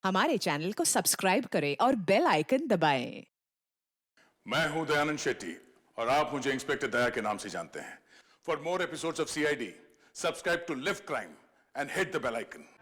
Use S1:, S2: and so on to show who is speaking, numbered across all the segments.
S1: हमारे चैनल को सब्सक्राइब करें और बेल आइकन दबाएं।
S2: मैं हूं दयानंद शेट्टी और आप मुझे इंस्पेक्टर दया के नाम से जानते हैं। For more episodes of CID, subscribe to live crime and hit the bell icon.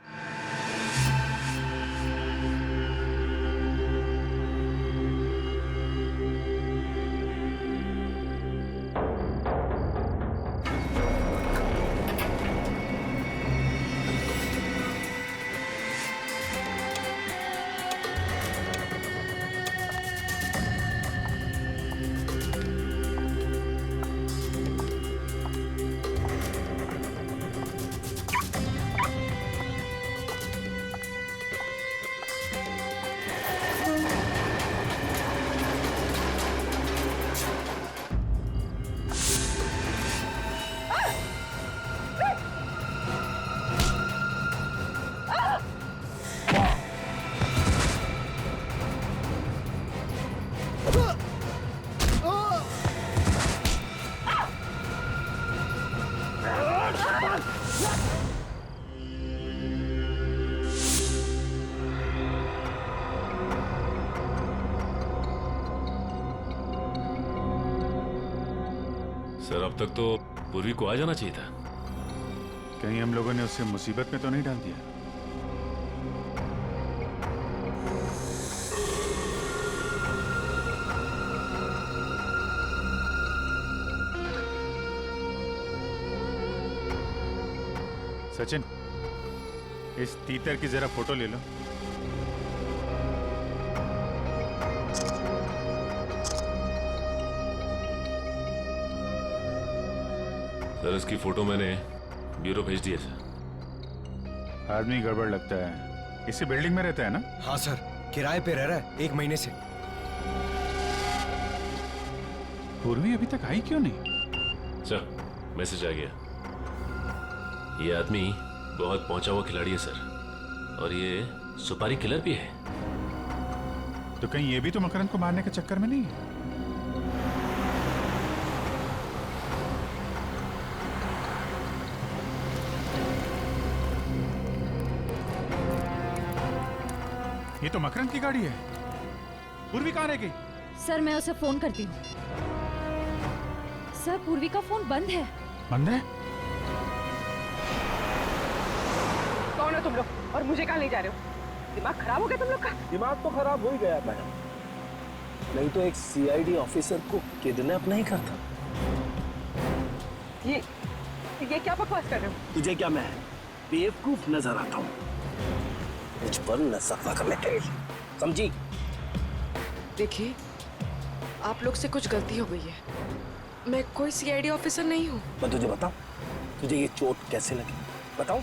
S3: Sir, अब तक तो पूर्वी को आ जाना चाहिए था।
S4: कहीं हम लोगों ने उसे मुसीबत में तो नहीं डाल दिया? सचिन, इस तीतर की जरा फोटो ले लो।
S3: सर, इसकी फोटो मैंने ब्यूरो भेज दी है सर।
S4: आदमी गड़बड़ लगता है। इसी बिल्डिंग में रहता है ना?
S5: हाँ सर, किराए पे रह रहा है 1 महीने से।
S4: पूर्वी अभी तक आई क्यों नहीं?
S3: सर, मैसेज आ गया। ये आदमी बहुत पहुंचा हुआ खिलाड़ी है सर, और ये सुपारी किलर भी है।
S4: तो कहीं ये भी तो मकरंद को मारने के चक्कर में नहीं है? ये तो मकरंद की गाड़ी है। पूर्वी कहाँ रह गई?
S6: सर, मैं उसे फोन करती हूँ। सर, पूर्वी का फोन बंद है।
S4: बंद है?
S7: कौन हो तुम लोग और मुझे कहाँ ले जा रहे हो? दिमाग खराब हो गया तुम लोग का?
S8: दिमाग तो खराब हो ही गया मैडम, नहीं तो एक सीआईडी ऑफिसर को किडनैप नहीं करता।
S7: ये क्या बकवास कर रहे हो?
S8: तुझे क्या मैं बेवकूफ नजर आता हूँ? मुझ पर नजर रखने के लिए, समझी?
S9: देखिए, आप लोग से कुछ गलती हो गई है। मैं कोई सीआईडी ऑफिसर नहीं हूँ।
S8: मैं तुझे बताऊं, तुझे ये चोट कैसे लगी बताऊं?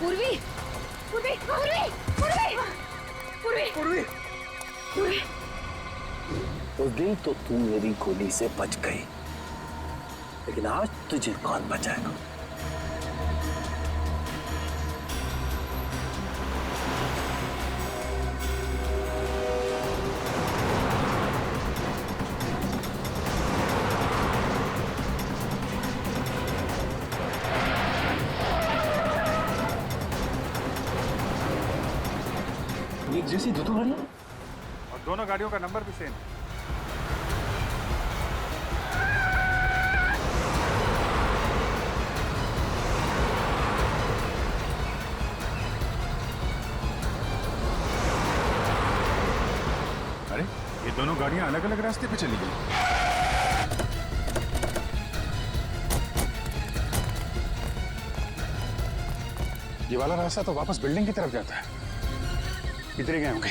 S6: पूर्वी, पूर्वी, पूर्वी, पूर्वी, पूर्वी,
S8: पूर्वी,
S6: पूर्वी।
S8: उस दिन तो तू मेरी गोली से बच गई, लेकिन आज तुझे कौन बचाएगा? एक जैसी दो गाड़ियां
S4: और दोनों गाड़ियों का नंबर भी सेम। अरे, ये दोनों गाड़ियां अलग अलग रास्ते पे चली गई। ये वाला रास्ता तो वापस बिल्डिंग की तरफ जाता है। इधर ही गए होंगे।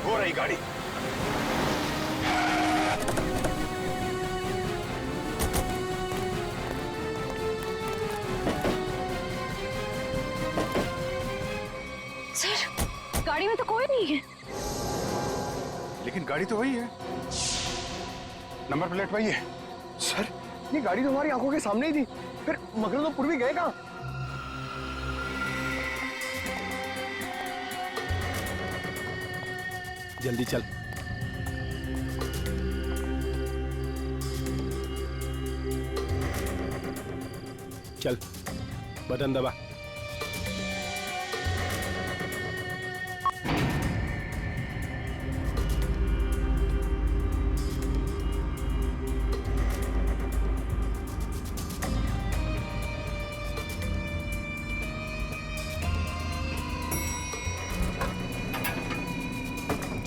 S4: हो रही गाड़ी। गाड़ी तो वही है, नंबर प्लेट वही है।
S5: सर ये गाड़ी तो हमारी आंखों के सामने ही थी, फिर मकरंद और पूर्वी गए कहाँ? जल्दी चल। चल बटन दबा।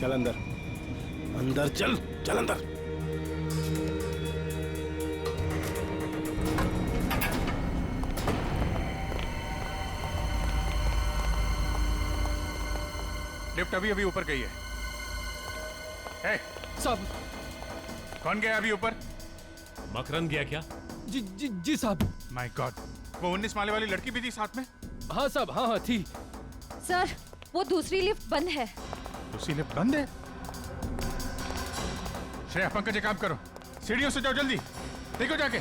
S5: चल अंदर, अंदर चल, चल अंदर।
S4: लिफ्ट अभी अभी ऊपर गई है।
S5: साहब।
S4: कौन गया अभी ऊपर?
S3: मकरंद गया क्या?
S5: जी साहब।
S4: माय गॉड, वो 19 माले वाली लड़की भी थी साथ में?
S5: हाँ साहब, हाँ थी।
S6: सर वो दूसरी लिफ्ट बंद है।
S4: दूसरी लिफ्ट बंद है? श्रेया, पंकज एक काम करो, सीढ़ियों से जाओ जल्दी, देखो जाके।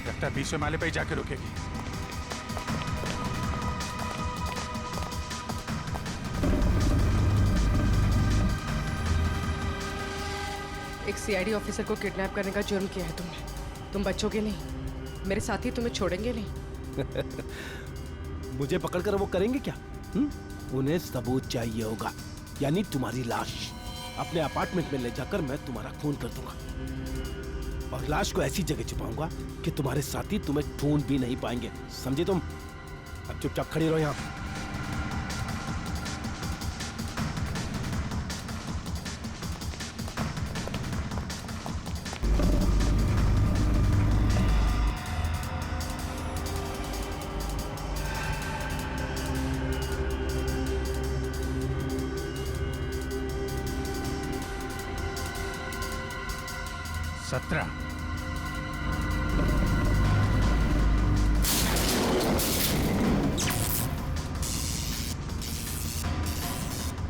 S4: लगता है 20वें माले पे ही जाके रुकेगी।
S9: एक सीआईडी ऑफिसर को किडनैप करने का जुर्म किया है तुमने। तुम बचोगे नहीं, मेरे साथी तुम्हें छोड़ेंगे नहीं।
S5: मुझे पकड़कर वो करेंगे क्या? उन्हें सबूत चाहिए होगा, यानी तुम्हारी लाश। अपने अपार्टमेंट में ले जाकर मैं तुम्हारा खून कर दूंगा और लाश को ऐसी जगह छुपाऊंगा कि तुम्हारे साथी तुम्हें ढूंढ भी नहीं पाएंगे। समझे तुम? अब चुपचाप खड़ी रहो यहाँ।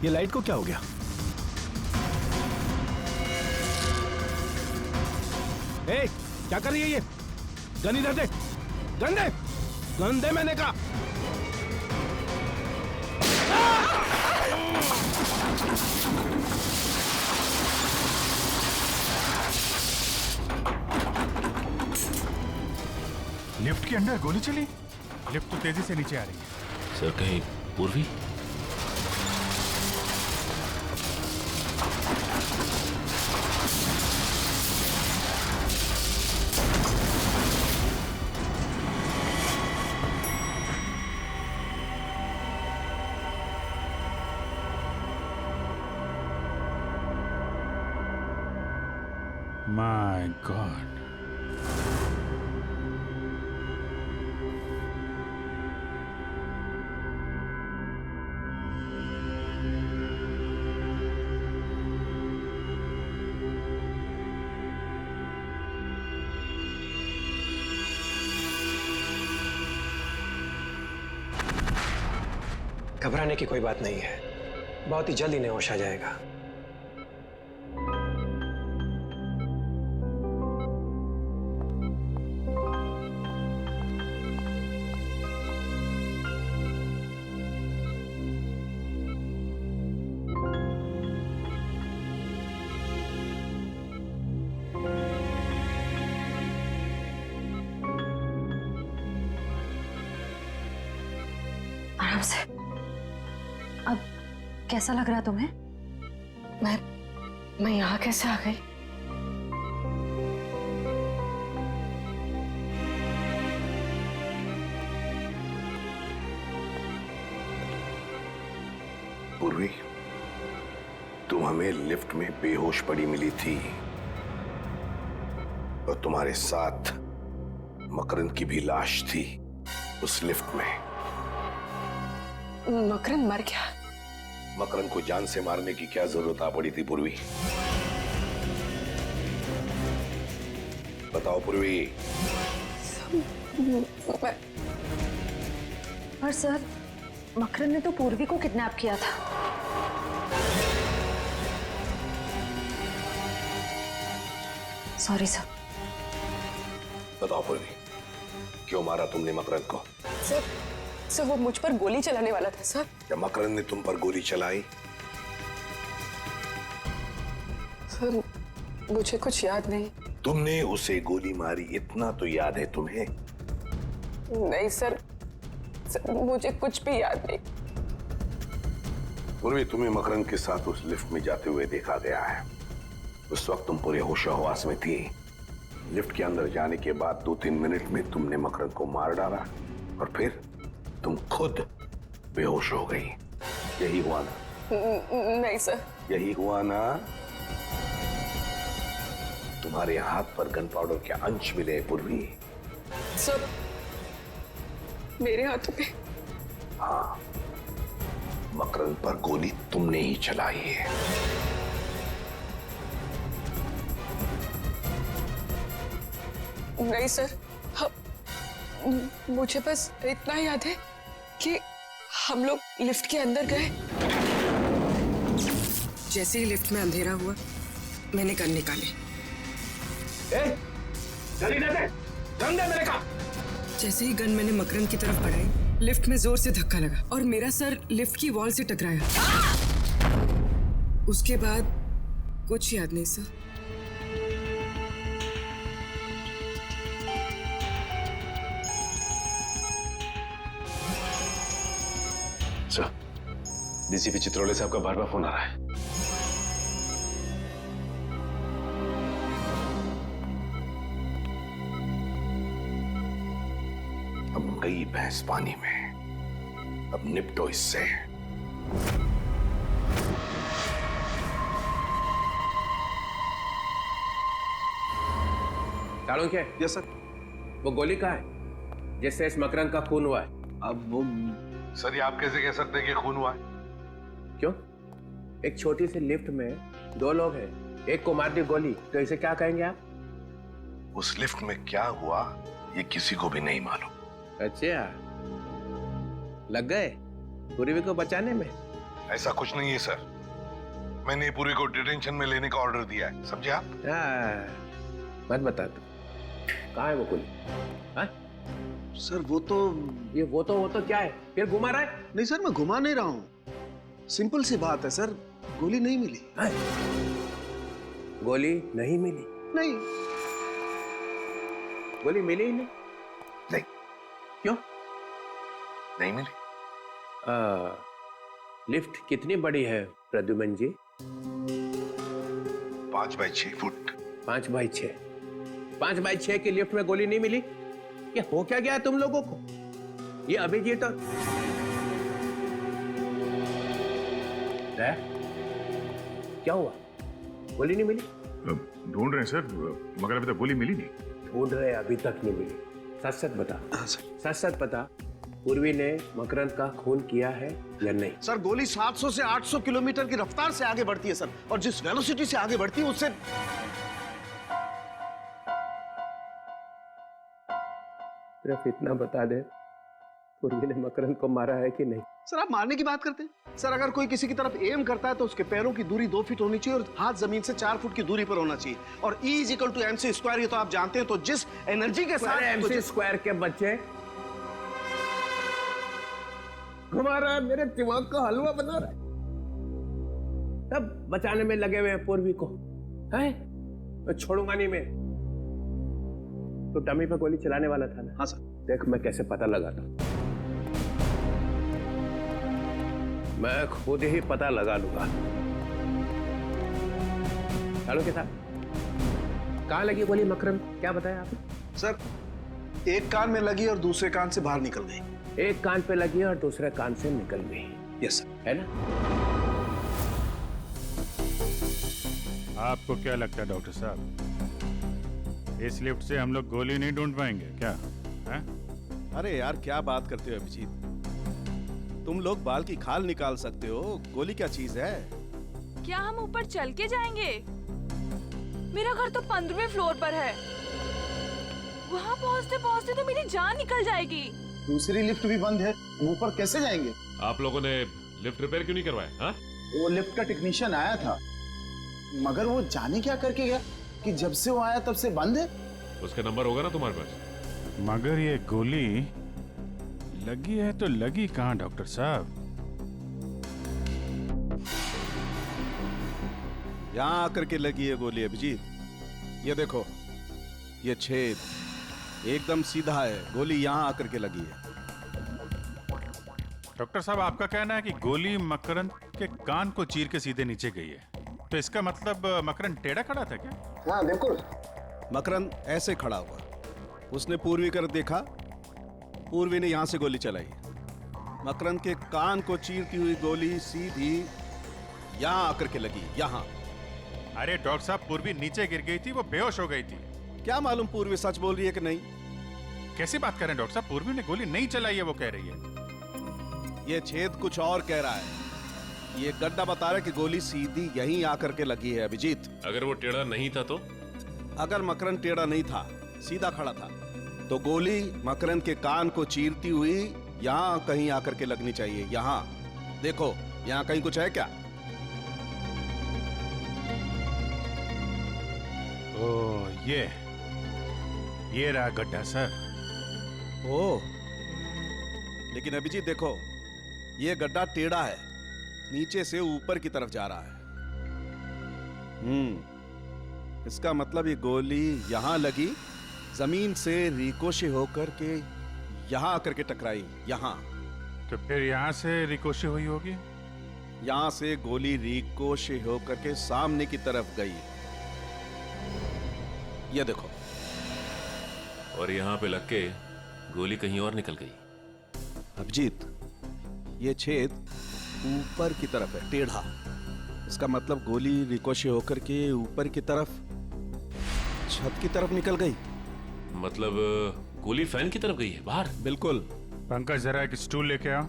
S5: ये लाइट को क्या हो गया? ए, क्या कर रही है ये? गन इधर दे, गन दे, गन दे मैंने कहा।
S4: लिफ्ट के अंदर गोली चली? लिफ्ट तो तेजी से नीचे आ रही है।
S3: सर कहीं पूर्वी?
S4: My God.
S5: घबराने की कोई बात नहीं है, बहुत ही जल्द इन्हें होश आ जाएगा।
S6: आराम से। अब कैसा लग रहा तुम्हें?
S9: मैं यहाँ कैसे आ गई?
S8: पूर्वी, तुम हमें लिफ्ट में बेहोश पड़ी मिली थी और तुम्हारे साथ मकरंद की भी लाश थी उस लिफ्ट में।
S9: मकरंद मर गया?
S8: मकरंद को जान से मारने की क्या जरूरत आ पड़ी थी पूर्वी? बताओ पूर्वी।
S6: पर सर, मकरन ने तो पूर्वी को किडनैप किया था। Sorry sir.
S8: बताओ पूर्वी, क्यों मारा तुमने मकरन को?
S7: सर वो मुझ पर गोली चलाने वाला था सर।
S8: क्या मकरन ने तुम पर गोली चलाई?
S7: सर मुझे कुछ याद नहीं।
S8: तुमने उसे गोली मारी इतना तो याद है तुम्हें?
S7: नहीं सर, मुझे कुछ भी याद नहीं।
S8: पूर्वी, तुम्हें मकरन के साथ उस लिफ्ट में जाते हुए देखा गया है। उस वक्त तुम पूरे होशो हवास में थी। लिफ्ट के अंदर जाने के बाद 2-3 मिनट में तुमने मकरन को मार डाला और फिर तुम खुद बेहोश हो गई। यही हुआ ना?
S7: नहीं सर।
S8: यही हुआ ना? तुम्हारे हाथ पर गन पाउडर के अंश मिले पूर्वी।
S7: सर मेरे हाथों पे?
S8: हाँ, मकरन पर गोली तुमने ही चलाई है।
S7: नहीं सर, मुझे बस इतना याद है कि हम लोग लिफ्ट के अंदर गए। जैसे ही लिफ्ट में अंधेरा हुआ, मैंने गन निकाली। जैसे ही गन मैंने मकरन की तरफ बढ़ाई, लिफ्ट में जोर से धक्का लगा और मेरा सर लिफ्ट की वॉल से टकराया। उसके बाद कुछ याद नहीं सर।
S3: सर, डीसीपी चित्रोले साहब का बार-बार फोन आ रहा है।
S8: अब गई भैंस पानी में, अब निपटो इससे।
S10: चाणक्य।
S4: Yes sir.
S10: वो गोली कहाँ है जिससे इस मकरन का खून हुआ है?
S4: अब वो
S8: सर, ये आप कैसे कह सकते हैं कि खून हुआ है?
S10: क्यों? एक छोटी सी लिफ्ट में 2 लोग हैं, एक को मार दी गोली, तो इसे क्या कहेंगे आप?
S8: उस लिफ्ट में क्या हुआ ये किसी को भी नहीं मालूम।
S10: अच्छा, लग गए पूर्वी को बचाने में?
S8: ऐसा कुछ नहीं है सर, मैंने पूरी को डिटेंशन में लेने का ऑर्डर दिया है, समझे आप?
S10: मत बता तू, कहाँ है वो गोली? हाँ?
S5: सर वो तो
S10: वो तो क्या है? फिर घुमा रहा है?
S5: नहीं सर, मैं घुमा नहीं रहा हूँ। सिंपल सी बात है सर, गोली नहीं मिली।
S10: हाँ? गोली नहीं मिली?
S5: नहीं,
S10: गोली मिली ही नहीं?
S8: नहीं।
S10: क्यों
S8: नहीं मिली?
S10: लिफ्ट कितनी बड़ी है प्रद्युमन जी?
S8: 5 बाई 6 फुट।
S10: 5 बाई 6? 5 बाई 6 की लिफ्ट में गोली नहीं मिली? ये हो क्या गया तुम लोगों को? ये अभिजीत और क्या हुआ? गोली नहीं मिली?
S4: ढूंढ रहे हैं सर, मगर अभी तक गोली मिली नहीं।
S10: ढूंढ रहे, अभी तक नहीं मिली। सच सच बता।
S5: हाँ सर।
S10: सच बता, पूर्वी ने मकरंद का खून किया है या नहीं?
S5: सर गोली 700 से 800 किलोमीटर की रफ्तार से आगे बढ़ती है सर, और जिस वेलोसिटी से आगे बढ़ती है उससे।
S10: सिर्फ इतना बता दे, पूर्वी ने मकरंद को मारा है कि नहीं?
S5: सर आप मारने की बात करते हैं? सर अगर कोई किसी की तरफ एम करता है तो उसके पैरों की दूरी 2 फीट होनी चाहिए और हाथ जमीन से 4 फुट की दूरी पर होना चाहिए, और E = mc², ये तो आप जानते हैं। तो जिस एनर्जी के साथ
S10: mc² के बच्चे घुमा रहा है, मेरे दिमाग का हलवा बना रहा है, तब बचाने में लगे हुए हैं पूर्वी को। है? मैं छोड़ूंगा नहीं मैं। तो डमी पे गोली चलाने वाला था ना?
S5: हाँ सर।
S10: देख मैं कैसे पता लगाता हूं, मैं खुद ही पता लगा लूंगा। चलो के साथ कहां लगी गोली मकरंद, क्या बताया आपने?
S5: सर एक कान में लगी और दूसरे कान से बाहर निकल गई।
S10: एक कान पे लगी और दूसरे कान से निकल गई।
S5: Yes sir.
S10: है ना?
S11: आपको क्या लगता है डॉक्टर साहब, इस लिफ्ट से हम लोग गोली नहीं ढूंढ पाएंगे क्या? है?
S12: अरे यार क्या बात करते हो अभिजीत, तुम लोग बाल की खाल निकाल सकते हो, गोली क्या चीज है?
S13: क्या हम ऊपर चल के जाएंगे? मेरा घर तो 15वें फ्लोर पर है। वहाँ पहुँचते पहुँचते तो मेरी जान निकल जाएगी।
S14: दूसरी लिफ्ट भी बंद है, हम ऊपर कैसे जाएंगे?
S3: आप लोगों ने लिफ्ट रिपेयर क्यों नहीं करवाया? हाँ?
S14: वो लिफ्ट का टेक्नीशियन आया था, मगर वो जाने क्या करके गया कि जब से वो आया तब से बंद है।
S3: उसका नंबर होगा ना तुम्हारे पास?
S11: मगर ये गोली लगी है तो लगी कहाँ डॉक्टर साहब?
S12: यहाँ आकर के लगी है गोली अभिजीत। ये देखो, ये छेद एकदम सीधा है, गोली यहाँ आकर के लगी है।
S11: डॉक्टर साहब, आपका कहना है कि गोली मकरंद के कान को चीर के सीधे नीचे गई है, तो इसका मतलब मकरंद टेढ़ा खड़ा था क्या?
S14: हाँ बिल्कुल।
S12: मकरंद ऐसे खड़ा हुआ, उसने पूर्वी कर देखा, पूर्वी ने यहां से गोली चलाई। मकरंद के कान को चीरती हुई गोली सीधी यहां आकर के लगी, यहां।
S11: अरे डॉक्टर साहब, पूर्वी नीचे गिर गई थी, वो बेहोश हो गई थी।
S12: क्या मालूम पूर्वी सच बोल रही है कि नहीं।
S11: कैसी बात कर रहे हैं डॉक्टर साहब? पूर्वी ने गोली नहीं चलाई है, वो कह रही है।
S12: ये छेद कुछ और कह रहा है। ये गड्ढा बता रहा है कि गोली सीधी यहीं आकर के लगी है अभिजीत।
S3: अगर वो टेढ़ा नहीं था तो?
S12: अगर मकरंद टेढ़ा नहीं था, सीधा खड़ा था, तो गोली मकरंद के कान को चीरती हुई यहां कहीं आकर के लगनी चाहिए। यहां देखो, यहां कहीं कुछ है क्या?
S11: ओह, ये रहा गड्ढा सर।
S12: ओह, लेकिन अभिजीत देखो, ये गड्ढा टेढ़ा है, नीचे से ऊपर की तरफ जा रहा है। इसका मतलब ये गोली यहां लगी, जमीन से रिकोशे होकर के यहां आकर के टकराई, यहां।
S11: तो फिर यहां से रिकोशे हुई होगी?
S12: यहां से गोली रिकोशे होकर के सामने की तरफ गई। ये देखो।
S3: और यहां पे लग के गोली कहीं और निकल गई।
S12: अभिजीत, ये छेद ऊपर की तरफ है, टेढ़ा। इसका मतलब गोली रिकोशे होकर के ऊपर की तरफ, छत की तरफ निकल गई।
S3: मतलब गोली फैन की तरफ गई है, बाहर?
S12: बिल्कुल।
S11: पंकज, जरा एक स्टूल लेके आओ।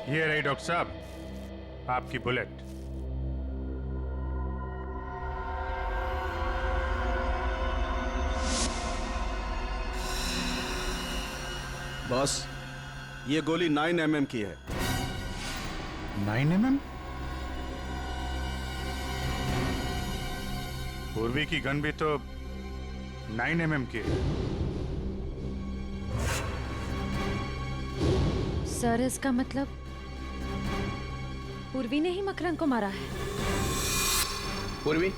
S11: ये रही डॉक्टर साहब, आपकी बुलेट।
S12: बॉस, ये गोली 9 mm की है।
S11: 9 mm? पूर्वी की गन भी तो 9 mm की है।
S6: सर, इसका मतलब पूर्वी ने ही मकरंद को मारा है।
S10: पूर्वी,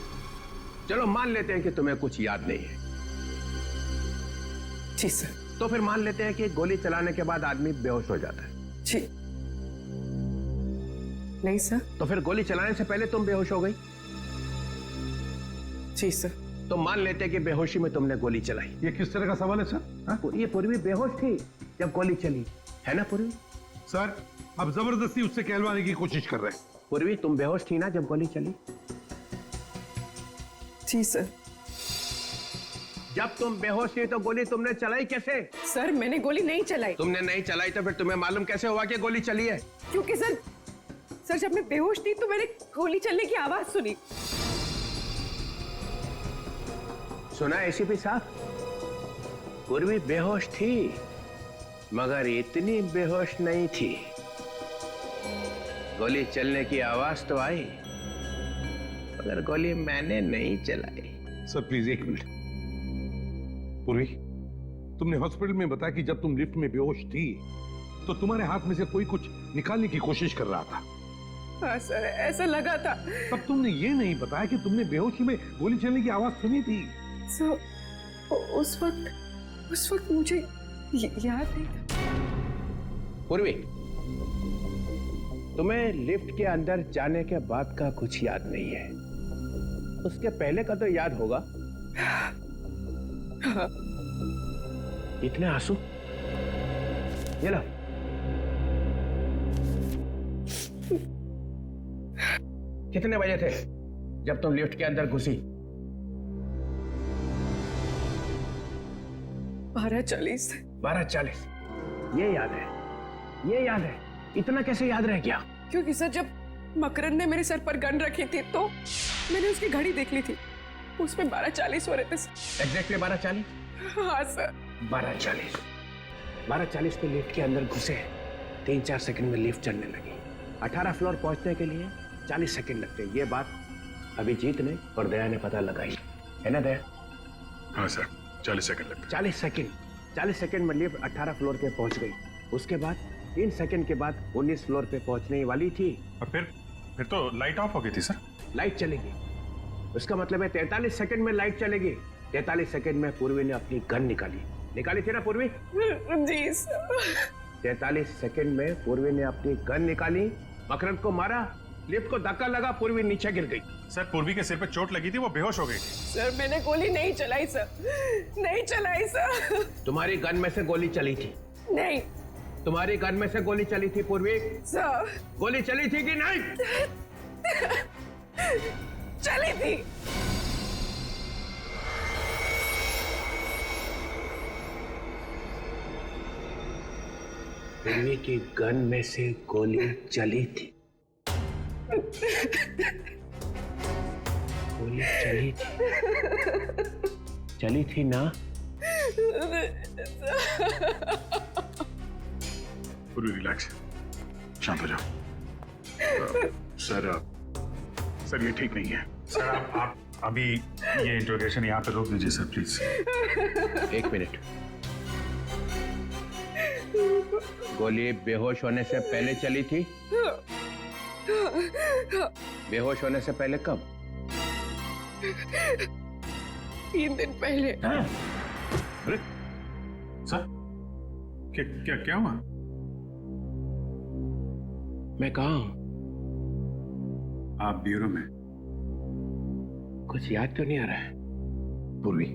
S10: चलो मान लेते हैं कि तुम्हें कुछ याद नहीं है।
S7: जी सर।
S10: तो फिर मान लेते हैं कि गोली चलाने के बाद आदमी बेहोश हो जाता है।
S7: जी नहीं सर।
S10: तो फिर गोली चलाने से पहले तुम बेहोश हो गई?
S7: जी सर।
S10: तो मान लेते हैं कि बेहोशी में तुमने गोली चलाई।
S4: ये किस तरह का सवाल है सर?
S10: हाँ? ये पूर्वी बेहोश थी जब गोली चली, है ना पूर्वी?
S4: सर, अब जबरदस्ती उससे कहलवाने की कोशिश कर रहे हैं।
S10: पूर्वी, तुम बेहोश थी ना जब गोली चली?
S7: जी सर।
S10: जब तुम बेहोश थी तो गोली तुमने चलाई कैसे?
S7: सर, मैंने गोली नहीं चलाई।
S10: तुमने नहीं चलाई तो फिर तुम्हें मालूम कैसे हुआ कि गोली चली है?
S7: क्योंकि सर जब मैं बेहोश थी तो मैंने गोली चलने की आवाज सुनी।
S10: सुना एसीपी साहब? पूर्वी बेहोश थी, मगर इतनी बेहोश नहीं थी। गोली चलने की आवाज तो आई, मगर गोली मैंने नहीं चलाई।
S4: सर प्लीज एक मिनट। पूर्वी, तुमने हॉस्पिटल में बताया कि जब तुम लिफ्ट में बेहोश थी तो तुम्हारे हाथ में से कोई कुछ निकालने की कोशिश कर रहा था।
S7: हाँ सर, ऐसा लगा था।
S4: तब तुमने ये नहीं बताया कि तुमने बेहोशी में गोली चलने की आवाज सुनी थी।
S7: सर, उस वक्त मुझे याद नहीं था।
S10: पूर्वी, तुम्हें लिफ्ट के अंदर जाने के बाद का कुछ याद नहीं है, उसके पहले का तो याद होगा। इतने आंसू? ये लो। कितने बजे थे जब तुम लिफ्ट के अंदर घुसी?
S7: 12:40।
S10: 12:40। ये याद है, ये याद है। इतना कैसे याद रह गया?
S7: क्योंकि सर जब मकरंद ने मेरे सर पर गन रखी थी तो मैंने उसकी घड़ी देख ली थी, उसमें 12:40 हो रहे थे।
S10: एग्जैक्टली 12:40?
S7: हाँ सर।
S10: 12:40। 12:40 पे लिफ्ट के अंदर घुसे, 3-4 सेकंड में लिफ्ट चलने लगी। 18 फ्लोर पहुंचने के लिए 40 सेकंड लगते। ये बात अभिजीत ने और दया ने पता लगाई है ना दया?
S2: हाँ सर, 40 सेकंड लगते।
S10: 40 सेकंड में लिफ्ट 18 फ्लोर पे पहुंच गई। उसके बाद 3 सेकंड के बाद 19 फ्लोर पे पहुंचने वाली थी।
S11: और फिर तो लाइट ऑफ हो गई थी सर।
S10: लाइट चलेगी, उसका मतलब है 43 सेकंड में लाइट चलेगी। 43 सेकंड में पूर्वी ने अपनी गन निकाली थी ना पूर्वी?
S7: जी सर।
S10: 43 सेकंड में पूर्वी ने अपनी गन निकाली, मकरंद को मारा, लिफ्ट को धक्का लगा, पूर्वी नीचे गिर गई।
S11: सर पूर्वी के सिर पे चोट लगी थी, वो बेहोश हो गई थी।
S7: सर मैंने गोली नहीं चलाई सर, नहीं चलाई सर।
S10: तुम्हारी गन में से गोली चली थी?
S7: नहीं।
S10: तुम्हारी गन में से गोली चली थी पूर्वी?
S7: सर
S10: गोली चली थी कि नहीं?
S7: चली थी।
S10: पूर्वी की गन में से गोली चली थी। गोली चली थी ना?
S2: पूरी रिलैक्स, शांत हो जाओ। सर ये ठीक नहीं है।
S11: सर आप अभी ये इंट्रोगेशन यहाँ पे रोक दीजिए सर प्लीज।
S10: 1 मिनट। गोली बेहोश होने से पहले चली थी? बेहोश होने से पहले कब?
S7: 3 दिन पहले।
S11: अरे सर क्या हुआ?
S10: मैं कहाँ हूं?
S11: आप ब्यूरो में।
S10: कुछ याद तो नहीं आ रहा है।
S8: पूर्वी,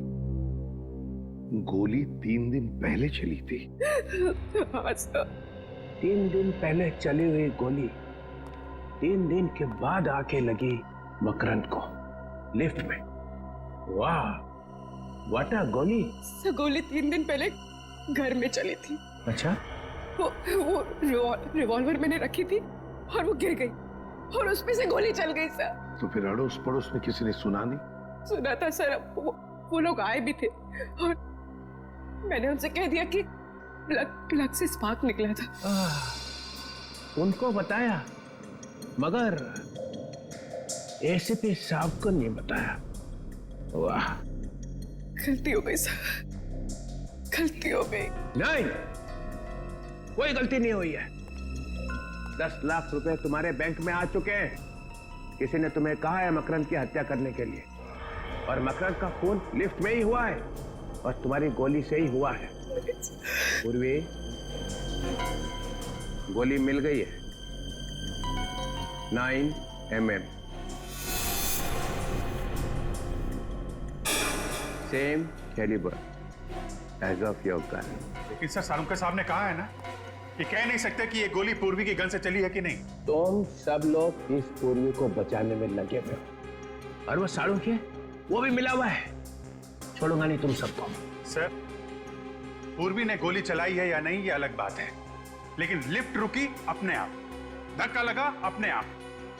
S8: गोली 3 दिन पहले चली थी?
S7: हाँ सर।
S10: 3 दिन पहले चली हुई गोली 3 दिन के बाद आके लगी मकरंद को लिफ्ट में। वाह, व्हाट अ गोली।
S7: सर गोली 3 दिन पहले घर में चली थी।
S10: अच्छा?
S7: वो रिवॉल्वर मैंने रखी थी और वो गिर गई और उसमें से गोली चल गई सर।
S8: तो फिर अड़ोस पड़ोस में किसी ने सुना नहीं?
S7: सुना था सर, वो लोग आए भी थे और मैंने उनसे कह दिया कि प्लग से स्पार्क निकला था।
S10: उनको बताया मगर एसीपी साहब को नहीं बताया। वाह,
S7: गलती हो गई सर, गलती हो गई।
S10: नहीं, कोई गलती नहीं हुई है। 10 लाख रुपए तुम्हारे बैंक में आ चुके हैं। किसी ने तुम्हें कहा है मकरंद की हत्या करने के लिए, और मकरंद का खून लिफ्ट में ही हुआ है और तुम्हारी गोली से ही हुआ है। पूर्वी, गोली मिल गई है 9 mm, same calibre as of your gun.
S11: लेकिन सर सालुंके साहब ने कहा है ना कि कह नहीं सकते कि ये गोली पूर्वी की गन से चली है कि नहीं।
S10: तुम सब लोग इस पूर्वी को बचाने में लगे हुए हो और वो सालुंके वो भी मिला हुआ है। छोड़ूंगा नहीं तुम सबको।
S11: सर पूर्वी ने गोली चलाई है या नहीं ये अलग बात है, लेकिन लिफ्ट रुकी अपने आप, धक्का लगा अपने आप,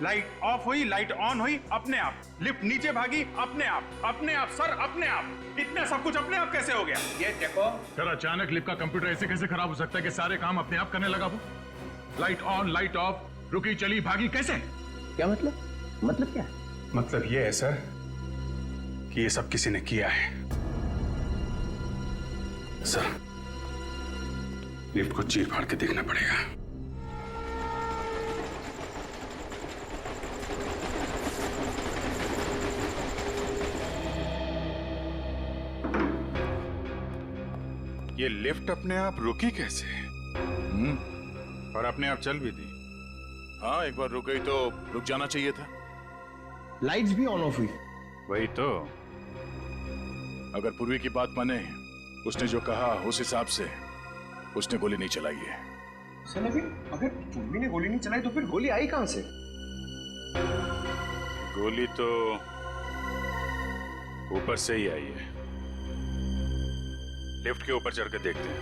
S11: लाइट ऑफ हुई लाइट ऑन हुई अपने आप, लिफ्ट नीचे भागी अपने आप सर अपने आप। इतना सब कुछ अपने आप कैसे हो गया?
S10: ये देखो
S2: सर, अचानक लिफ्ट का कंप्यूटर ऐसे कैसे खराब हो सकता है कि सारे काम अपने आप करने लगा? वो लाइट ऑन लाइट ऑफ, रुकी चली भागी, कैसे?
S10: क्या मतलब क्या है?
S11: मतलब ये है सर कि ये सब किसी ने किया है। सर लिफ्ट को चीर फाड़ के देखना पड़ेगा। ये लिफ्ट अपने आप रुकी कैसे? और अपने आप चल भी दी।
S2: हाँ, एक बार रुक गई तो रुक जाना चाहिए था।
S14: लाइट्स भी ऑन ऑफ हुई।
S11: वही तो।
S2: अगर पूर्वी की बात माने उसने जो कहा उस हिसाब से उसने गोली नहीं चलाई है।
S14: सर अगर पूर्वी ने गोली नहीं चलाई तो फिर गोली आई कहां से?
S11: गोली तो ऊपर से ही आई है। लिफ्ट के ऊपर चढ़कर देखते हैं।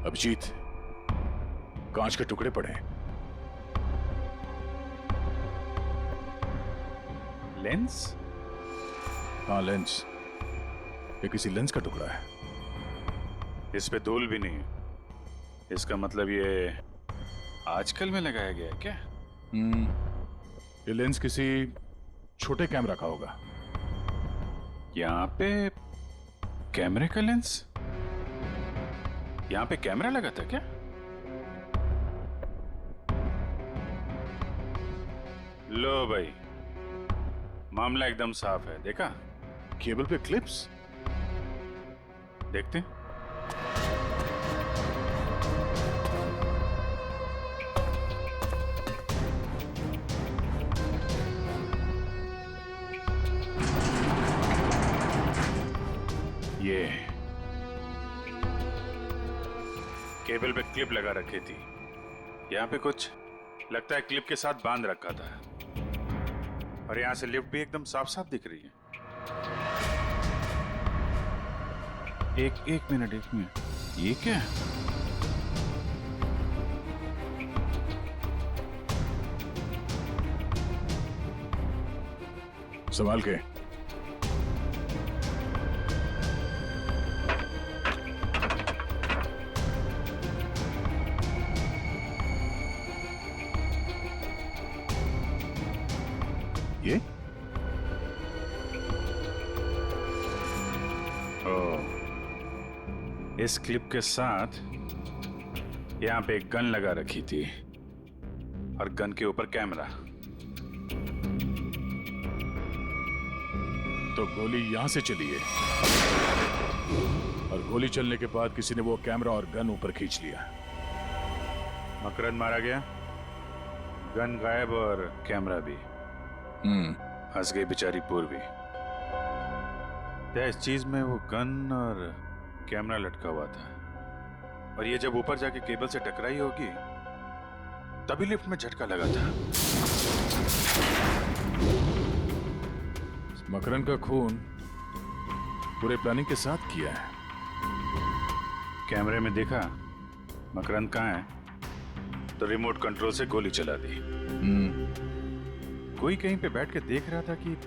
S2: अभिजीत, कांच के टुकड़े पड़े हैं।
S11: लेंस?
S2: हाँ, लेंस। ये किसी लेंस का टुकड़ा है।
S11: इस पे धूल भी नहीं है। इसका मतलब ये आजकल में लगाया गया है क्या?
S2: ये लेंस किसी छोटे कैमरा का होगा।
S11: यहाँ पे कैमरे का लेंस? यहाँ पे कैमरा लगा था क्या? लो भाई, मामला एकदम साफ है। देखा?
S2: केबल पे क्लिप्स?
S11: देखते हैं। ये केबल पे क्लिप लगा रखी थी। यहाँ पे कुछ लगता है क्लिप के साथ बांध रखा था। और यहाँ से लिफ्ट भी एकदम साफ साफ दिख रही है। एक मिनट। ये क्या है?
S2: संभाल के। ये?
S11: इस क्लिप के साथ यहाँ पे एक गन लगा रखी थी और गन के ऊपर कैमरा।
S2: तो गोली यहां से चली है और गोली चलने के बाद किसी ने वो कैमरा और गन ऊपर खींच लिया।
S11: मकरंद मारा गया, गन गायब और कैमरा भी। हंस गई बेचारी पूर्वी। इस चीज में वो गन और कैमरा लटका हुआ था और ये जब ऊपर जाके केबल से टकराई होगी तभी लिफ्ट में झटका लगा था।
S2: मकरंद का खून पूरे प्लानिंग के साथ किया है।
S11: कैमरे में देखा मकरंद कहाँ है तो रिमोट कंट्रोल से गोली चला दी। कोई कहीं पे बैठ के देख रहा था कि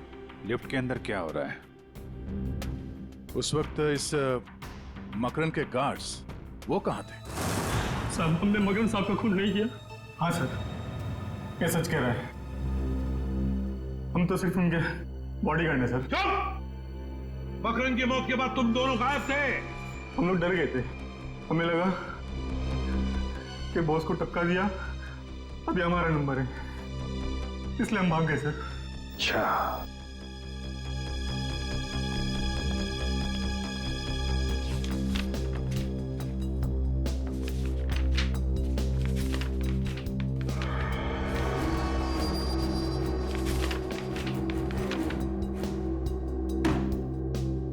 S11: लिफ्ट के अंदर क्या हो रहा है।
S2: उस वक्त इस मकरंद के गार्ड्स वो कहाँ थे?
S15: साहब, हमने मकरंद साहब का खून नहीं किया। हाँ सर, ये सच कह रहा है। हम तो सिर्फ उनके बॉडीगार्ड हैं सर।
S4: चुप! मकरंद की मौत के बाद तुम दोनों गायब थे।
S15: हम लोग डर गए थे। हमें लगा कि बॉस को टक्का दिया, अभी हमारा नंबर है, इसलिए हम भाग गए सर।
S8: अच्छा,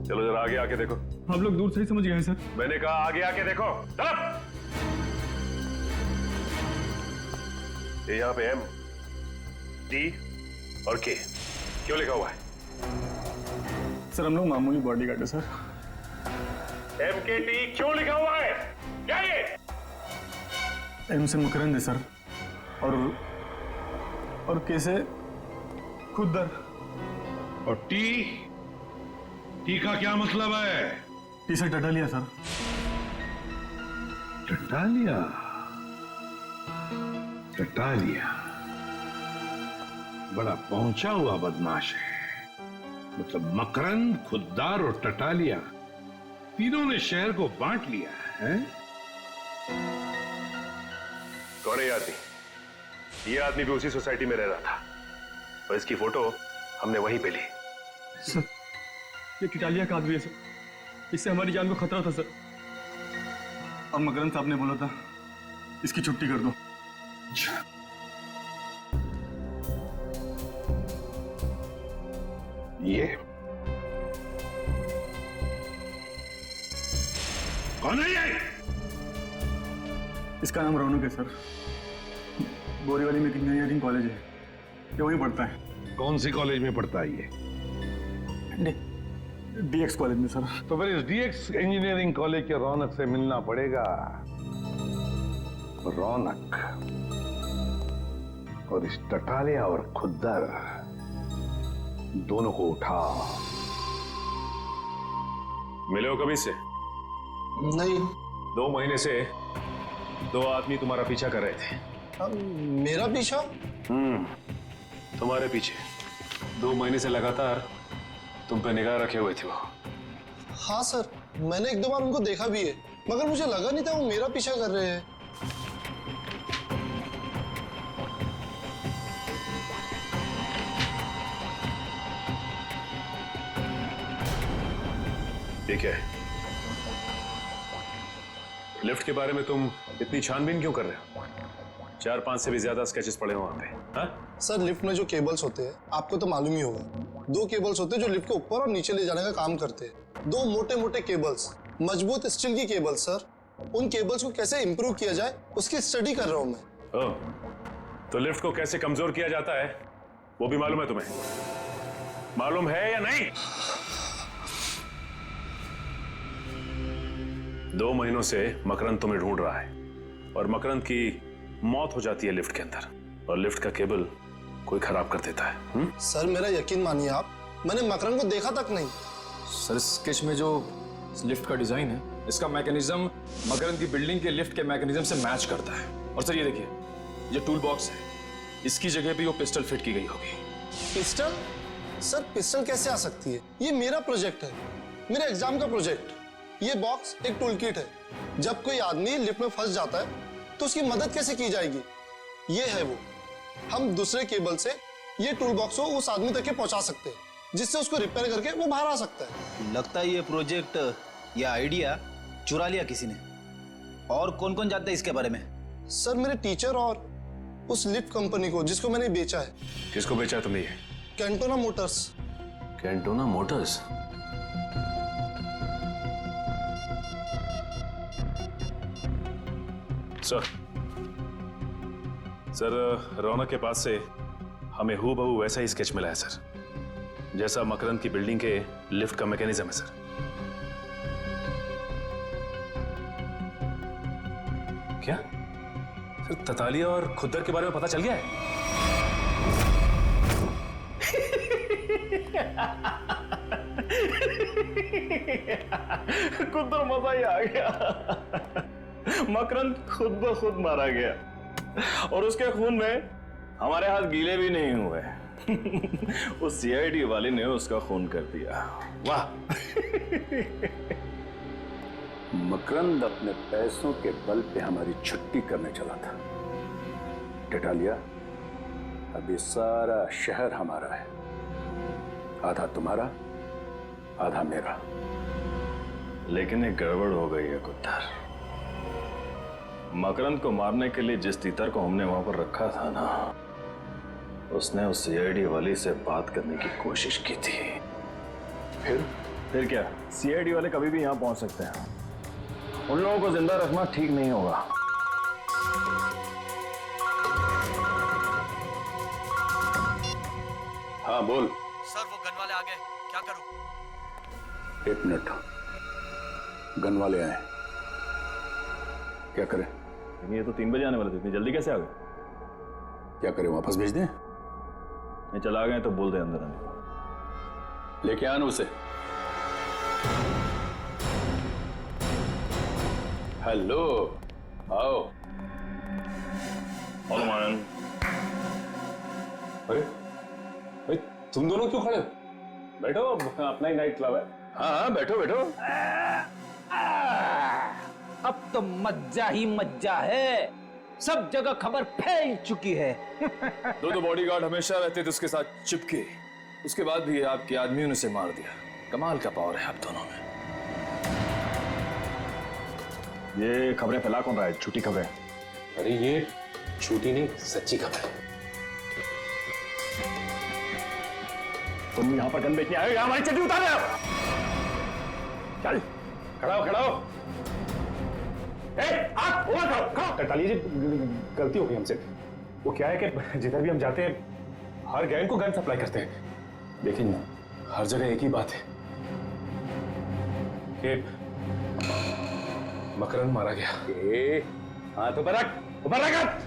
S4: चलो जरा आगे आके देखो।
S15: आप लोग दूर से ही समझ गए हैं सर।
S4: मैंने कहा आगे आके देखो। चलो। ये यहाँ पे M, D और K क्यों लिखा हुआ है?
S15: सर हम लोग मामूली बॉडीगार्ड है सर।
S4: MKT क्यों लिखा हुआ है? क्या ये?
S15: M से मकरंद है सर और K से खुदर।
S4: और टी का क्या मतलब है?
S15: टी से टटालिया सर।
S4: टटालिया? टटालिया बड़ा पहुंचा हुआ बदमाश है। मतलब मकरंद, खुद्दार और टटालिया तीनों ने शहर को बांट लिया है। कौन है ये आदमी? ये आदमी भी उसी सोसाइटी में रह रहा था।
S3: और इसकी फोटो हमने वहीं पे ली।
S15: सर, ये टिटालिया का आदमी है सर, इससे हमारी जान को खतरा था सर। और मकरंद साहब ने बोला था इसकी छुट्टी कर दो।
S8: ये कौन है ये?
S15: इसका नाम रौनक है सर, बोरीवली में इंजीनियरिंग कॉलेज है, ये वहीं पढ़ता है।
S4: कौन सी कॉलेज में पढ़ता है ये?
S15: डीएक्स कॉलेज में सर।
S4: तो फिर इस डीएक्स इंजीनियरिंग कॉलेज के रौनक से मिलना पड़ेगा। रौनक और इस टटालिया और खुद्दर दोनों को उठा।
S3: मिले हो कभी से?
S14: नहीं।
S3: 2 महीने से 2 आदमी तुम्हारा पीछा कर रहे थे।
S14: मेरा पीछा?
S3: तुम्हारे पीछे 2 महीने से लगातार तुम पे निगाह रखे हुए थे वो।
S14: हाँ सर, मैंने 1-2 बार उनको देखा भी है, मगर मुझे लगा नहीं था वो मेरा पीछा कर रहे हैं।
S3: ठीक है, लिफ्ट के बारे में तुम इतनी छानबीन क्यों कर रहे हो? 4-5 से भी ज्यादा स्केचेस पड़े हो वहां पे। हाँ?
S14: सर, लिफ्ट में जो केबल्स होते हैं आपको तो मालूम ही होगा, 2 केबल्स होते हैं जो लिफ्ट के ऊपर और नीचे ले जाने का काम करते हैं। 2 मोटे मोटे केबल्स, मजबूत स्टील की केबल्स सर। उन केबल्स को कैसे इंप्रूव किया जाए उसकी स्टडी कर रहा हूं मैं।
S3: तो लिफ्ट को कैसे कमजोर किया जाता है वो भी मालूम है तुम्हें? मालूम है या नहीं? 2 महीनों से मकरंद तुम्हें ढूंढ रहा है और मकरंद की मौत हो जाती है लिफ्ट के अंदर और लिफ्ट का केबल कोई खराब कर देता है।
S14: सर, मेरा यकीन मानिए आप, मैंने मकरंद को देखा तक नहीं।
S16: सर, स्केच में जो लिफ्ट का डिजाइन है, इसका मैकेनिज्म मकरंद की बिल्डिंग के लिफ्ट के मैकेनिज्म से मैच करता है। और सर ये देखिए, ये टूल बॉक्स है, इसकी जगह पे वो पिस्टल फिट की गई होगी।
S14: पिस्टल? सर, पिस्टल कैसे आ सकती है? ये मेरा प्रोजेक्ट है, मेरे एग्जाम का प्रोजेक्ट। ये बॉक्स एक टूल किट है, जब कोई आदमी लिफ्ट में फंस जाता है तो उसकी मदद कैसे की जाएगी, ये है वो। हम दूसरे केबल से ये टूल बॉक्स को उस आदमी तक के पहुंचा सकते हैं, जिससे उसको रिपेयर करके वो बाहर आ सकता है।
S17: लगता है ये प्रोजेक्ट या आइडिया चुरा लिया किसी ने। और कौन कौन जानता है इसके बारे में?
S14: सर, मेरे टीचर और उस लिफ्ट कंपनी को जिसको मैंने बेचा है।
S3: किसको बेचा है तुमने ये?
S14: Cantona motors.
S3: Cantona motors? Sir, Raunak के पास से हमें हूबहू वैसा ही स्केच मिला है सर, जैसा मकरंद की बिल्डिंग के लिफ्ट का मैकेनिज्म है सर। क्या सर, ततालिया और खुद्दर के बारे में पता चल गया है?
S18: खुद्दर मजा ही आ गया। मकरंद खुद ब खुद मारा गया और उसके खून में हमारे हाथ गीले भी नहीं हुए। उस सीआईडी वाले ने उसका खून कर दिया। वाह!
S8: मकरंद अपने पैसों के बल पे हमारी छुट्टी करने चला था। टिटालिया, अब ये सारा शहर हमारा है, आधा तुम्हारा आधा मेरा।
S18: लेकिन एक गड़बड़ हो गई है खुद्दर। मकरंद को मारने के लिए जिस तीतर को हमने वहां पर रखा था ना, उसने उस सीआईडी वाली से बात करने की कोशिश की थी। फिर क्या, सीआईडी वाले कभी भी यहां पहुंच सकते हैं। उन लोगों को जिंदा रखना ठीक नहीं होगा।
S8: हाँ बोल।
S19: सर, वो गन वाले आ गए, क्या करूं?
S8: 1 मिनट, गन वाले आए, क्या करें?
S18: ये तो 3 बजे आने वाले थे, इतनी जल्दी कैसे आ गए?
S8: क्या करें, वापस भेज दें?
S18: नहीं, चला गए तो बोल दे अंदर आने।
S8: लेके आना उसे। हेलो, आओ।
S18: अरे तुम दोनों क्यों खड़े हो? बैठो, अपना ही नाइट क्लब है।
S8: हाँ, बैठो बैठो।
S17: अब तो मज्जा ही मज्जा है।
S10: सब जगह खबर फैल चुकी है।
S16: दो बॉडीगार्ड हमेशा रहते थे उसके साथ चिपके, उसके बाद भी आपके आदमियों ने उसे मार दिया। कमाल का पावर है आप दोनों में।
S11: ये खबरें फैला कौन रहा है? झूठी खबरें?
S10: अरे ये झूठी नहीं, सच्ची खबर है।
S11: तुम यहाँ पर गन बेचने आए हो या हमारी चड्डी उतार रहे हो? चल खड़ा हो, खड़ा हो। करताली जी, गलती हो गई हमसे। वो क्या है कि जिधर भी हम जाते हैं हर गैंग को गन सप्लाई करते हैं,
S16: लेकिन हर जगह एक ही बात है
S11: कि
S16: मकरंद मारा गया।
S11: हाथ ऊपर रख, ऊपर रख।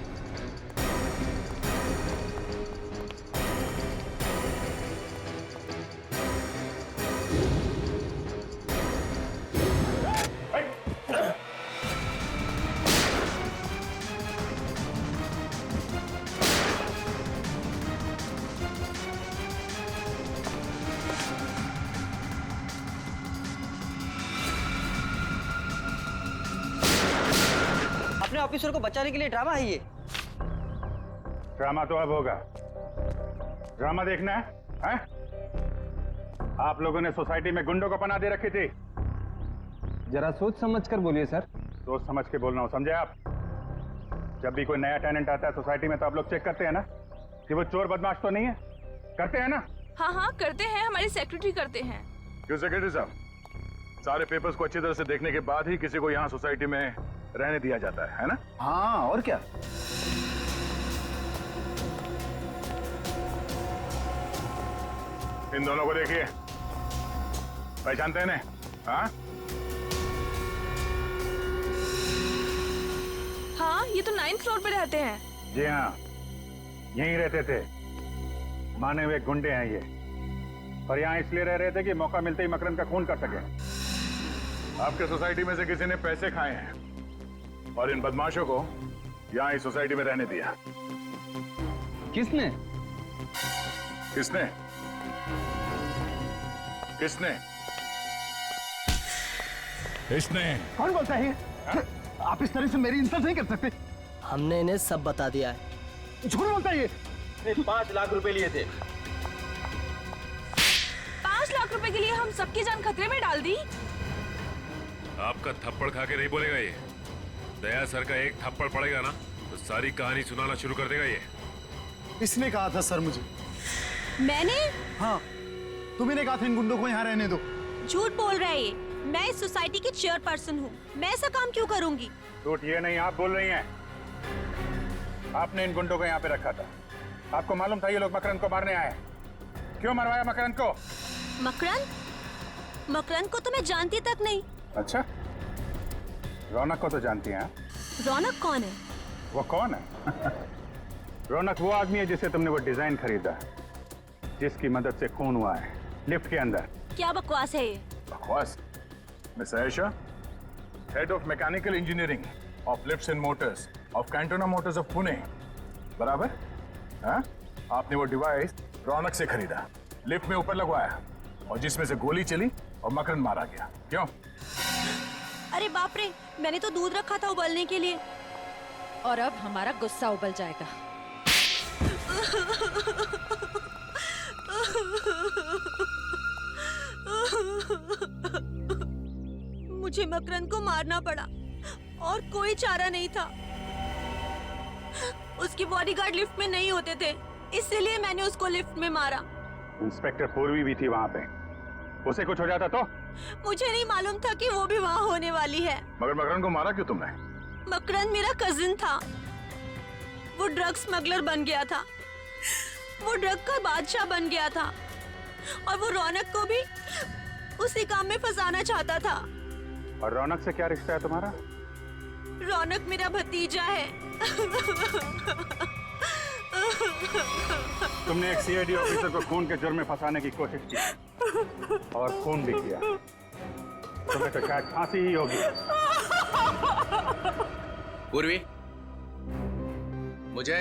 S19: अपने ऑफिसर को बचाने के लिए ड्रामा है ये।
S11: ड्रामा तो अब होगा। ड्रामा देखना है? आप लोगों ने सोसाइटी में गुंडों को पनाह दे रखी थी।
S10: जरा सोच समझ कर बोलिए सर।
S11: सोच समझ के बोलना हो, समझे आप? जब भी कोई नया टेनेंट आता है सोसाइटी में तो आप लोग चेक करते हैं ना कि वो चोर बदमाश तो नहीं है? करते हैं ना?
S13: हाँ हाँ करते हैं, हमारी सेक्रेटरी करते हैं।
S2: क्यों सेक्रेटरी साहब, सारे पेपर्स को अच्छी तरह से देखने के बाद ही किसी को यहाँ सोसाइटी में रहने दिया जाता है ना?
S17: हाँ और क्या।
S2: इन दोनों को देखिए, पहचानते हैं इन्हें? हाँ
S13: हाँ, ये तो 9th फ्लोर पे रहते हैं।
S11: जी हाँ, यहीं रहते थे। माने हुए गुंडे हैं ये, पर यहाँ इसलिए रह रहे थे कि मौका मिलते ही मकरंद का खून कर सके।
S2: आपके सोसाइटी में से किसी ने पैसे खाए हैं और इन बदमाशों को यहाँ इस सोसाइटी में रहने दिया।
S10: किसने?
S2: किसने? किसने? इसने।
S10: कौन बोलता है? आप इस तरह से मेरी इंसल्ट नहीं कर सकते।
S19: हमने इन्हें सब बता दिया है।
S10: झूठ बोलता है ये।
S19: 5 लाख रुपए लिए थे।
S13: 5 लाख रुपए के लिए हम सबकी जान खतरे में डाल दी।
S3: आपका थप्पड़ खा के नहीं बोलेगा ये। दया सर का एक थप्पड़ पड़ेगा ना तो सारी कहानी सुनाना शुरू कर देगा ये।
S20: इसने कहा था सर मुझे।
S13: मैंने?
S20: हाँ, तुम्ही ने कहा था इन गुंडों को यहाँ रहने दो।
S13: झूठ बोल रहा है ये। मैं इस सोसाइटी की चेयरपर्सन हूँ, मैं ऐसा काम क्यों करूंगी?
S11: झूठ ये नहीं, आप बोल रही हैं। आपने इन गुंडों को यहाँ पे रखा था। आपको मालूम था ये लोग मकरंद को मारने आए। क्यों मरवाया मकरंद को?
S13: मकरंद? मकरंद को तो मैं जानती तक नहीं।
S11: अच्छा, रौनक को तो जानती हैं?
S13: रौनक कौन है?
S11: वो कौन है? रौनक वो आदमी है जिससे तुमने वो डिजाइन खरीदा, जिसकी मदद से खून हुआ है लिफ्ट के अंदर।
S13: क्या बकवास है ये?
S2: बकवास? Miss Ayesha, head of mechanical engineering of lifts and Motors of Cantona Motors of Pune, बराबर? हाँ? आपने वो डिवाइस रौनक से खरीदा, लिफ्ट में ऊपर लगवाया और जिसमें से गोली चली और मकरंद मारा गया। क्यों?
S13: अरे बाप रे, मैंने तो दूध रखा था उबलने के लिए।
S1: और अब हमारा गुस्सा उबल जाएगा।
S13: मुझे मकरंद को मारना पड़ा और कोई चारा नहीं था। उसके बॉडीगार्ड लिफ्ट में नहीं होते थे, इसलिए मैंने उसको लिफ्ट में मारा।
S11: इंस्पेक्टर पूर्वी भी थी वहां पे, उसे कुछ हो जाता तो?
S13: मुझे नहीं मालूम था कि वो भी वहां होने वाली है।
S2: मगर मकरंद को मारा क्यों तुमने?
S13: मकरंद मेरा कजिन था, वो ड्रग स्मगलर बन गया था, वो ड्रग का बादशाह बन गया था और वो रौनक को भी उसी काम में फंसाना चाहता था।
S11: और रौनक से क्या रिश्ता है तुम्हारा?
S13: रौनक मेरा भतीजा है।
S11: तुमने एक सीआईडी ऑफिसर को खून के जुर्म में फंसाने की कोशिश की और खून भी किया। तुम्हें तो शायद फांसी ही होगी।
S21: पूर्वी, मुझे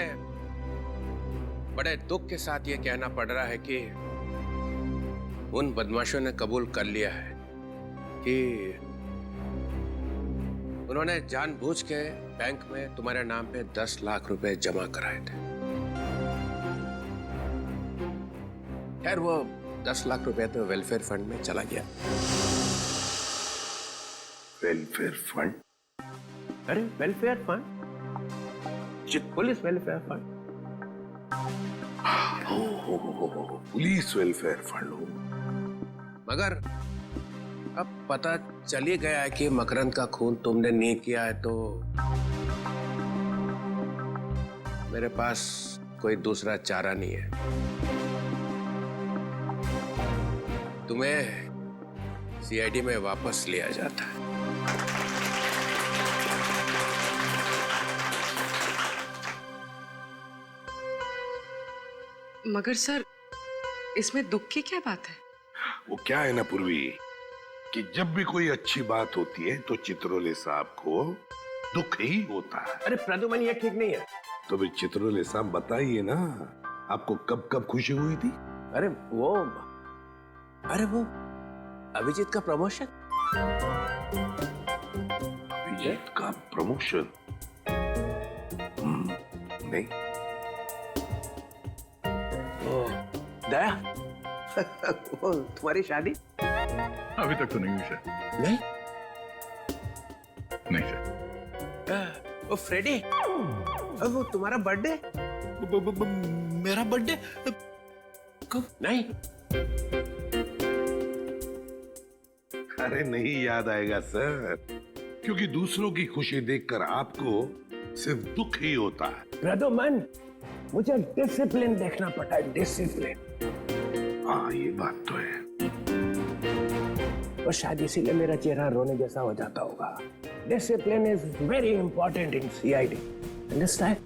S21: बड़े दुख के साथ ये कहना पड़ रहा है कि उन बदमाशों ने कबूल कर लिया है कि उन्होंने जानबूझ के बैंक में तुम्हारे नाम पे 10 लाख रुपए जमा कराए थे। खैर वो 10 लाख रुपए तो वेलफेयर फंड में चला गया।
S8: Welfare fund?
S21: अरे welfare fund, police welfare fund.
S8: Police welfare fund हो।
S21: मगर अब पता चल ही गया है कि मकरंद का खून तुमने नहीं किया है, तो मेरे पास कोई दूसरा चारा नहीं है। तुम्हें सीआईडी में वापस लिया जाता है।
S7: मगर सर, इसमें दुख की क्या बात है?
S8: वो क्या है ना पूर्वी, कि जब भी कोई अच्छी बात होती है तो चित्रोले साहब को दुख ही होता है।
S21: अरे प्रद्युमन, ये ठीक नहीं है।
S8: तो भी चित्रोले साहब बताइए ना, आपको कब कब खुशी हुई थी?
S21: अरे वो अभिजीत का प्रमोशन।
S8: अभिजीत का प्रमोशन? नहीं।
S21: दया, वो तुम्हारी शादी?
S2: अभी तक तो नहीं हुई सर।
S21: नहीं?
S2: नहीं सर।
S21: वो फ्रेडी, वो तुम्हारा बर्थडे?
S5: मेरा बर्थडे
S21: कब? नहीं।
S8: अरे नहीं याद आएगा सर, क्योंकि दूसरों की खुशी देखकर आपको सिर्फ दुख ही होता है।
S21: प्रद्युमन, मुझे डिसिप्लिन देखना पड़ता है, डिसिप्लिन।
S8: हाँ ये बात तो है।
S21: और शायद इसीलिए मेरा चेहरा रोने जैसा हो जाता होगा। Discipline is very important in CID. Understand?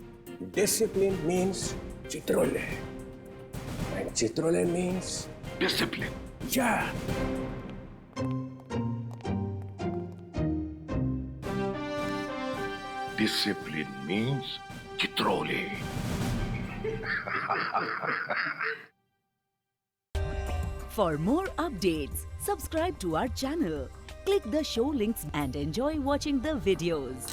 S21: Discipline means Chitrole, and Chitrole means
S8: discipline.
S21: या
S8: discipline means Chitrole.
S1: For more updates, subscribe to our channel, click the show links and enjoy watching the videos.